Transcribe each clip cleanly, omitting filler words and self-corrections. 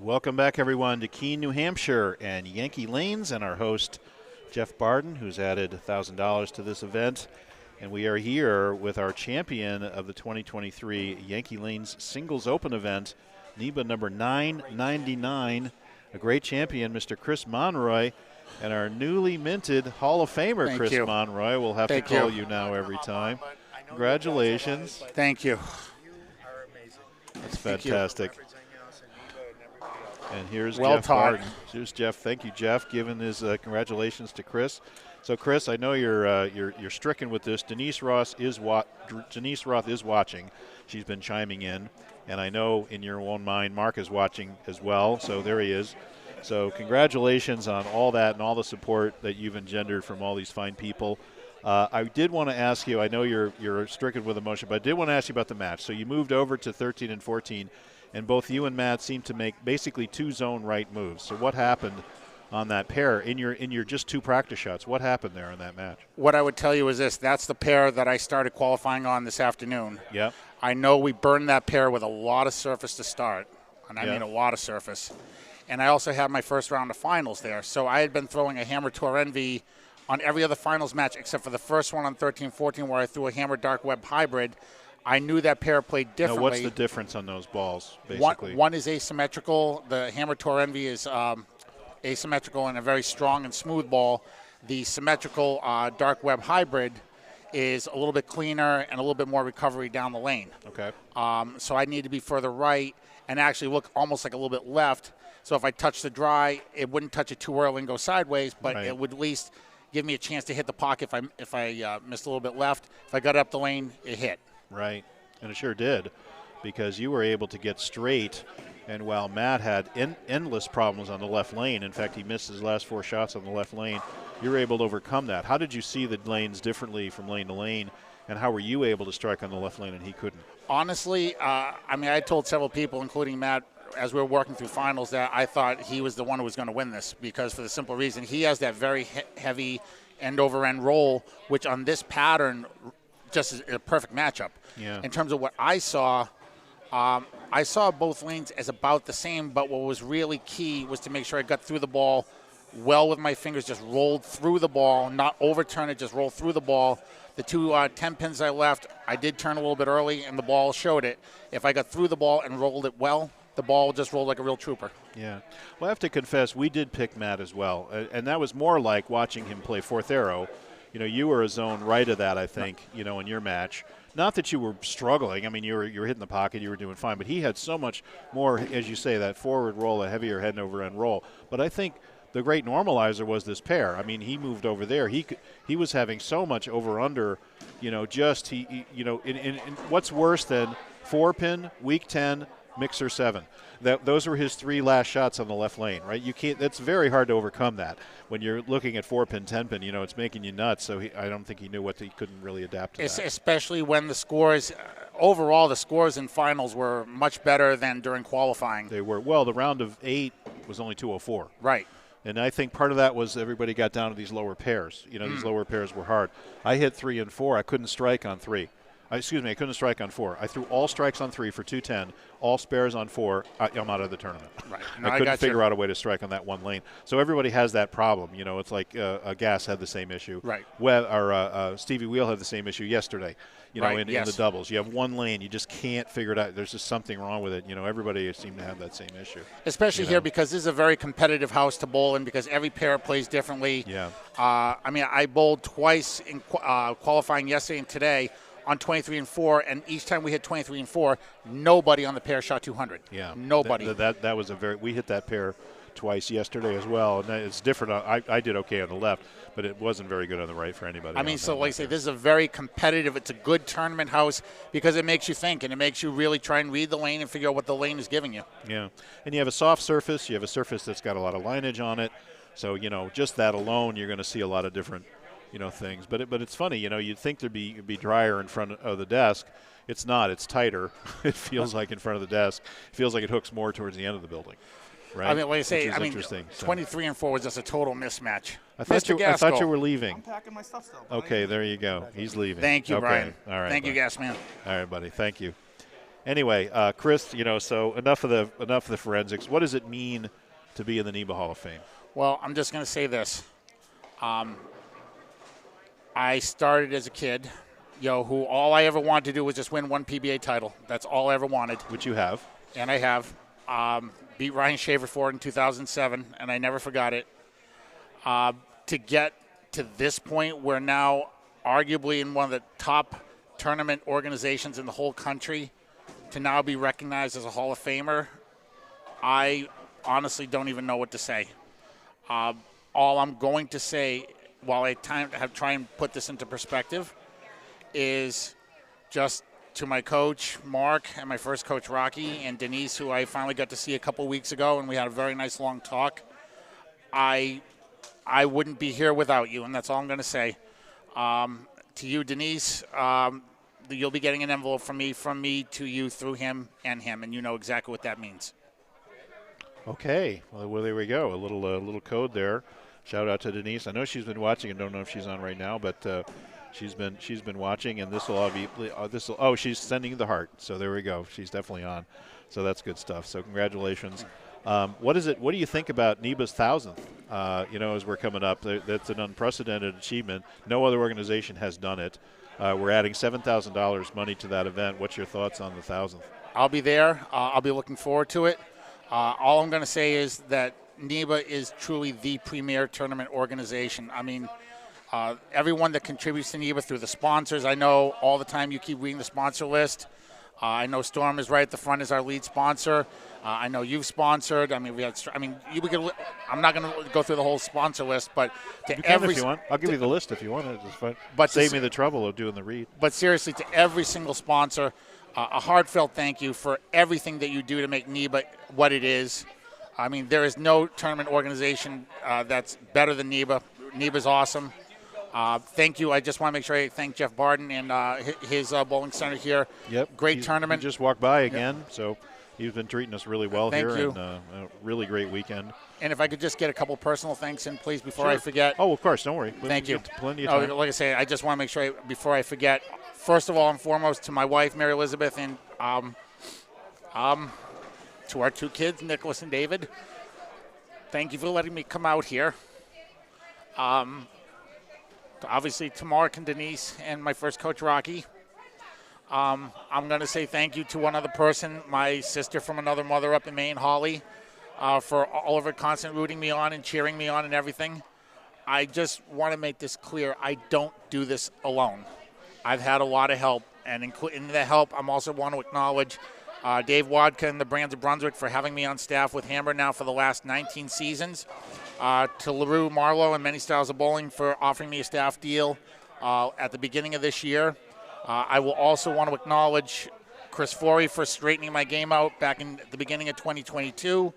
Welcome back, everyone, to Keene, New Hampshire and Yankee Lanes, and our host, Jeff Barden, who's added $1,000 to this event. And we are here with our champion of the 2023 Yankee Lanes Singles Open event, NEBA number 999, a great champion, Mr. Chris Monroy, and our newly minted Hall of Famer, Chris Monroy. We'll have to call you now every time. Congratulations. Thank you. That's fantastic. And here's well Jeff taught. Barden. Here's Jeff. Thank you, Jeff, giving his congratulations to Chris. So, Chris, I know you're stricken with this. Denise Roth is watching. She's been chiming in, and I know in your own mind, Mark is watching as well. So there he is. So congratulations on all that and all the support that you've engendered from all these fine people. I did want to ask you. I know you're stricken with emotion, but I did want to ask you about the match. So you moved over to 13 and 14. And both you and Matt seem to make basically two zone right moves. So what happened on that pair in your just two practice shots? What happened there in that match? What I would tell you is this. That's the pair that I started qualifying on this afternoon. Yep. I know we burned that pair with a lot of surface to start, and I mean a lot of surface. And I also had my first round of finals there. So I had been throwing a Hammer Tour Envy on every other finals match except for the first one on 13-14 where I threw a Hammer Dark Web Hybrid. I knew that pair played differently. Now, what's the difference on those balls, basically? One is asymmetrical. The Hammer Tour Envy is asymmetrical and a very strong and smooth ball. The symmetrical Dark Web Hybrid is a little bit cleaner and a little bit more recovery down the lane. Okay. So I need to be further right and actually look almost like a little bit left. So if I touch the dry, it wouldn't touch it too early and go sideways, but it would at least give me a chance to hit the pocket if I missed a little bit left. If I got up the lane, it hit. Right, and it sure did, because you were able to get straight, and while Matt had endless problems on the left lane, in fact, he missed his last four shots on the left lane, you were able to overcome that. How did you see the lanes differently from lane to lane, and how were you able to strike on the left lane and he couldn't? Honestly, I told several people, including Matt, as we were working through finals, that I thought he was the one who was going to win this, because for the simple reason, he has that very heavy end-over-end roll, which on this pattern just is a perfect matchup. Yeah. In terms of what I saw both lanes as about the same, but what was really key was to make sure I got through the ball well with my fingers, just rolled through the ball, not overturn it, just roll through the ball. The two 10 pins I left, I did turn a little bit early, and the ball showed it. If I got through the ball and rolled it well, the ball just rolled like a real trooper. Yeah. Well, I have to confess, we did pick Matt as well, and that was more like watching him play fourth arrow. You know, you were a zone right of that, I think, in your match. Not that you were struggling. I mean, you were hitting the pocket, you were doing fine. But he had so much more, as you say, that forward roll, a heavier head and over end roll. But I think the great normalizer was this pair. I mean, he moved over there. He was having so much over under. What's worse than 4-pin, weak 10, mixer 7. Those were his three last shots on the left lane, right? You can't. That's very hard to overcome that when you're looking at 4-pin, 10-pin. It's making you nuts. So I don't think he knew he couldn't really adapt to that. Especially when the scores, overall, the scores in finals were much better than during qualifying. They were. Well, the round of 8 was only 204. Right. And I think part of that was everybody got down to these lower pairs. These lower pairs were hard. I hit 3 and 4. I couldn't strike on 3. I couldn't strike on 4. I threw all strikes on 3 for 210, all spares on 4. I'm out of the tournament. Right. No, I couldn't figure out a way to strike on that one lane. So everybody has that problem. It's like Gas had the same issue. Right. Stevie Wheel had the same issue yesterday. In the doubles, you have one lane, you just can't figure it out. There's just something wrong with it. Everybody seemed to have that same issue. Especially here, because this is a very competitive house to bowl in, because every pair plays differently. Yeah. I bowled twice in qualifying yesterday and today on 23 and 4, and each time we hit 23 and 4, nobody on the pair shot 200. Yeah. Nobody. That was we hit that pair twice yesterday as well, and it's different. I did okay on the left, but it wasn't very good on the right for anybody. Like I say, this is a very competitive, it's a good tournament house because it makes you think, and it makes you really try and read the lane and figure out what the lane is giving you. Yeah, and you have a soft surface, you have a surface that's got a lot of lineage on it, so, just that alone, you're going to see a lot of different things. But it's funny, you'd think there'd be drier in front of the desk. It's not. It's tighter. It feels like in front of the desk. It feels like it hooks more towards the end of the building. Right? Like I say, interesting. 23 and 4 was just a total mismatch. I thought you were leaving. I'm packing my stuff still. Okay, there you go. He's leaving. Thank you, okay. Brian. All right. Thank you, Gas Man. All right, buddy. Thank you. Anyway, Chris, so enough of the forensics. What does it mean to be in the NEBA Hall of Fame? Well, I'm just going to say this. I started as a kid, who all I ever wanted to do was just win one PBA title. That's all I ever wanted. Which you have. And I have. Beat Ryan Shaver for it in 2007, and I never forgot it. To get to this point, we're now arguably in one of the top tournament organizations in the whole country, to now be recognized as a Hall of Famer, I honestly don't even know what to say. All I'm going to say, while I try and put this into perspective, is just to my coach, Mark, and my first coach, Rocky, and Denise, who I finally got to see a couple weeks ago, and we had a very nice long talk. I wouldn't be here without you, and that's all I'm going to say. To you, Denise, you'll be getting an envelope from me to you through him, and you know exactly what that means. Okay, well there we go. A little code there. Shout out to Denise. I know she's been watching. I don't know if she's on right now, but she's been watching, and this will all be she's sending the heart. So there we go. She's definitely on. So that's good stuff. So congratulations. What do you think about NEBA's 1,000th? As we're coming up, that's an unprecedented achievement. No other organization has done it. We're adding $7,000 money to that event. What's your thoughts on the 1,000th? I'll be there. I'll be looking forward to it. All I'm going to say is that NEBA is truly the premier tournament organization. I mean, everyone that contributes to NEBA through the sponsors, I know all the time you keep reading the sponsor list. I know Storm is right at the front as our lead sponsor. I know you've sponsored. I mean, I'm not going to go through the whole sponsor list, but if you want, I'll give you the list if you want. It's fine. But save me the trouble of doing the read. But seriously, to every single sponsor, a heartfelt thank you for everything that you do to make NEBA what it is. I mean, there is no tournament organization that's better than NEBA. NEBA's awesome. Thank you. I just want to make sure I thank Jeff Barden and his bowling center here. Yep. Great tournament. He just walked by again, so he's been treating us really well Thank here. you. And a really great weekend. And if I could just get a couple personal thanks in, please, before I forget. Oh, of course. Don't worry. Thank you. Plenty of time. Like I say, I just want to make sure before I forget. First of all and foremost, to my wife, Mary Elizabeth, and to our two kids, Nicholas and David. Thank you for letting me come out here. Obviously, to Mark and Denise and my first coach, Rocky. I'm going to say thank you to one other person, my sister from another mother up in Maine, Holly, for all of her constant rooting me on and cheering me on and everything. I just want to make this clear. I don't do this alone. I've had a lot of help, and in the help, I'm also want to acknowledge Dave Wadka and the Brands of Brunswick for having me on staff with Hammer now for the last 19 seasons. To LaRue Marlowe and Many Styles of Bowling for offering me a staff deal at the beginning of this year. I will also want to acknowledge Chris Flory for straightening my game out back in the beginning of 2022.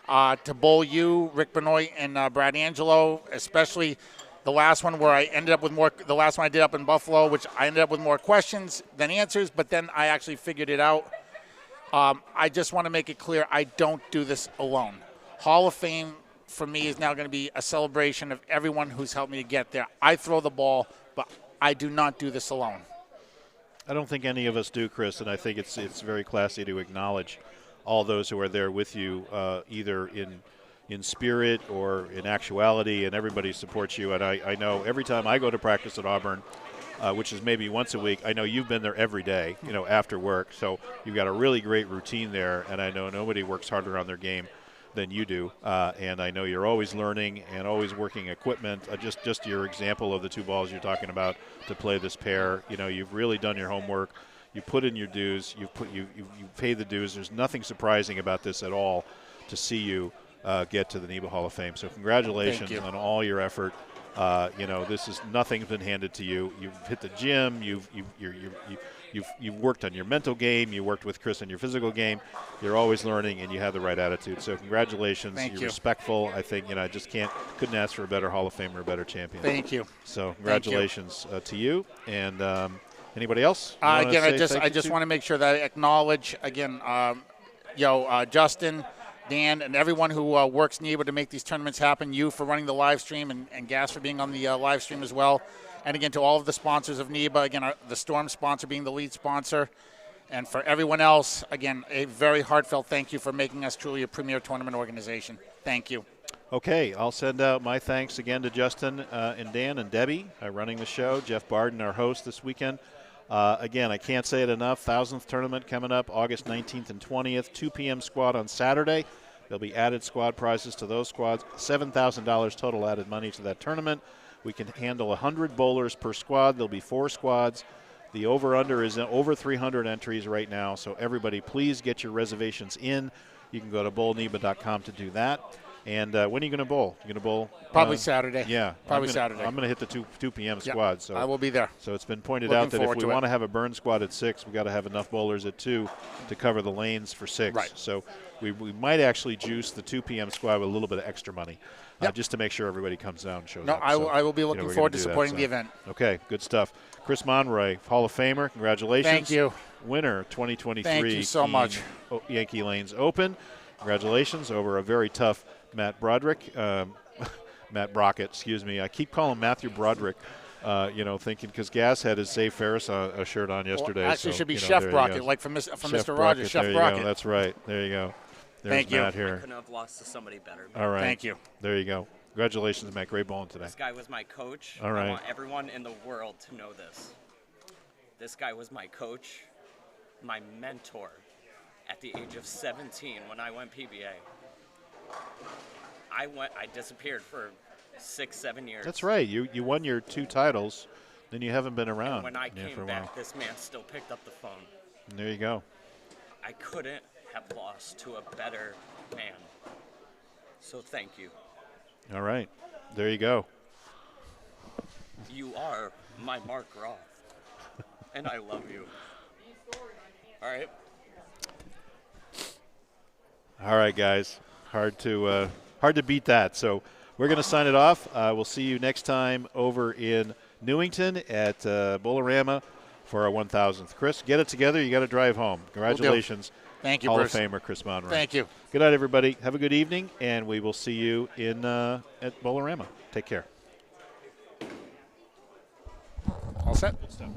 To Bowl U, Rick Benoit, and Brad Angelo, especially the last one where I ended up with more. The last one I did up in Buffalo, which I ended up with more questions than answers, but then I actually figured it out. I just want to make it clear I don't do this alone. Hall of Fame for me is now going to be a celebration of everyone who's helped me to get there. I throw the ball, but I do not do this alone. I don't think any of us do, Chris, and I think it's very classy to acknowledge all those who are there with you, either in spirit or in actuality, and everybody supports you. And I know every time I go to practice at Auburn, which is maybe once a week, I know you've been there every day, after work. So you've got a really great routine there, and I know nobody works harder on their game than you do. And I know you're always learning and always working equipment. Just your example of the two balls you're talking about to play this pair, you've really done your homework. You put in your dues. You pay the dues. There's nothing surprising about this at all to see you get to the NEBA Hall of Fame. So congratulations on all your effort. This is nothing's been handed to you. You've hit the gym. You've worked on your mental game. You worked with Chris on your physical game. You're always learning, and you have the right attitude. So congratulations. Thank you. You're respectful. I think I just couldn't ask for a better Hall of Fame or a better champion. Thank you. So congratulations to you. And anybody else? Again, I just want to make sure that I acknowledge again, Justin, Dan, and everyone who works NEBA to make these tournaments happen. You for running the live stream, and Gas for being on the live stream as well. And again, to all of the sponsors of NEBA, again, the Storm sponsor being the lead sponsor. And for everyone else, again, a very heartfelt thank you for making us truly a premier tournament organization. Thank you. Okay, I'll send out my thanks again to Justin and Dan and Debbie running the show, Jeff Barden, our host this weekend. Again, I can't say it enough. 1000th tournament coming up August 19th and 20th, 2 p.m. squad on Saturday. There'll be added squad prizes to those squads, $7,000 total added money to that tournament. We can handle 100 bowlers per squad. There'll be 4 squads. The over-under is over 300 entries right now, so everybody please get your reservations in. You can go to bowlneba.com to do that. And when are you going to bowl? You're going to bowl? Probably Saturday. Yeah. Saturday. I'm going to hit the 2 p.m. squad. So I will be there. So it's been pointed Looking out that if we forward want to to have a burn squad at 6, we've got to have enough bowlers at 2 to cover the lanes for 6. Right. So we might actually juice the 2 p.m. squad with a little bit of extra money just to make sure everybody comes down and shows up. I will be looking forward to supporting the event. Okay, good stuff. Chris Monroy, Hall of Famer, congratulations. Thank you. Winner 2023. Thank you so much. Yankee Lanes Open. Congratulations over a very tough Matt Broderick. Matt Brockett, excuse me. I keep calling him Matthew Broderick, thinking because Gas had his Save Ferris shirt on yesterday. Well, actually, so, it should be Chef Brockett, like from Mr. Rogers. Chef Brockett. That's right. There you go. There's Thank you. Matt here. I couldn't have lost to somebody better. All right. Thank you. There you go. Congratulations, Matt. Great bowling today. This guy was my coach. All right. I want everyone in the world to know this. This guy was my coach, my mentor at the age of 17 when I went PBA. I disappeared for 6-7 years. That's right. You won your 2 titles, then you haven't been around. And when I for came a back, while. this man still picked up the phone. And there you go. I couldn't have lost to a better man. So thank you. All right. There you go. You are my Mark Roth. And I love you. All right. All right, guys. Hard to beat that. So we're going to sign it off. We'll see you next time over in Newington at Bowlerama for our 1000th. Chris, get it together. You got to drive home. Congratulations. Thank you, Hall Bruce. of Famer Chris Monroe. Thank you. Good night, everybody. Have a good evening, and we will see you in at Bowlerama. Take care. All set? Good stuff.